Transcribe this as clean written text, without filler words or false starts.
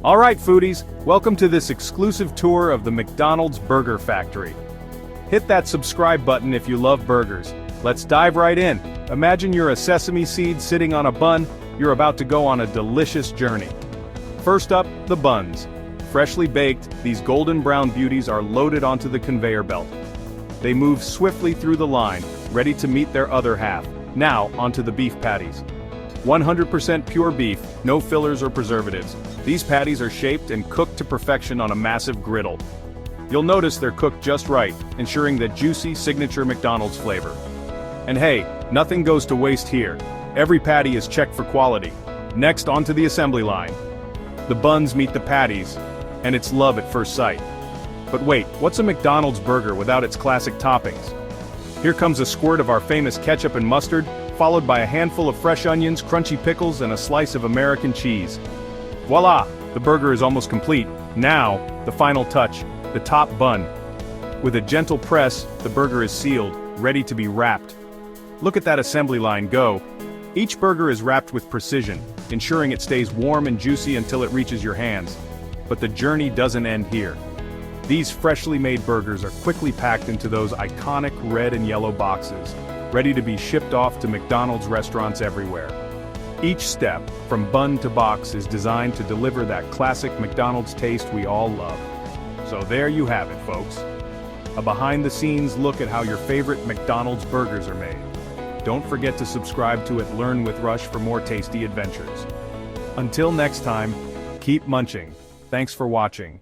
Alright foodies, welcome to this exclusive tour of the McDonald's Burger Factory. Hit that subscribe button if you love burgers. Let's dive right in. Imagine you're a sesame seed sitting on a bun, you're about to go on a delicious journey. First up, the buns. Freshly baked, these golden brown beauties are loaded onto the conveyor belt. They move swiftly through the line, ready to meet their other half. Now, onto the beef patties. 100% pure beef, no fillers or preservatives. These patties are shaped and cooked to perfection on a massive griddle. You'll notice they're cooked just right, ensuring that juicy, signature McDonald's flavor. And hey, nothing goes to waste here. Every patty is checked for quality. Next, onto the assembly line. The buns meet the patties, and it's love at first sight. But wait, what's a McDonald's burger without its classic toppings? Here comes a squirt of our famous ketchup and mustard, followed by a handful of fresh onions, crunchy pickles, and a slice of American cheese. Voila! The burger is almost complete. Now, the final touch, the top bun. With a gentle press, the burger is sealed, ready to be wrapped. Look at that assembly line go. Each burger is wrapped with precision, ensuring it stays warm and juicy until it reaches your hands. But the journey doesn't end here. These freshly made burgers are quickly packed into those iconic red and yellow boxes, ready to be shipped off to McDonald's restaurants everywhere. Each step, from bun to box, is designed to deliver that classic McDonald's taste we all love. So there you have it, folks. A behind-the-scenes look at how your favorite McDonald's burgers are made. Don't forget to subscribe to it. Learn with Rush for more tasty adventures. Until next time, keep munching. Thanks for watching.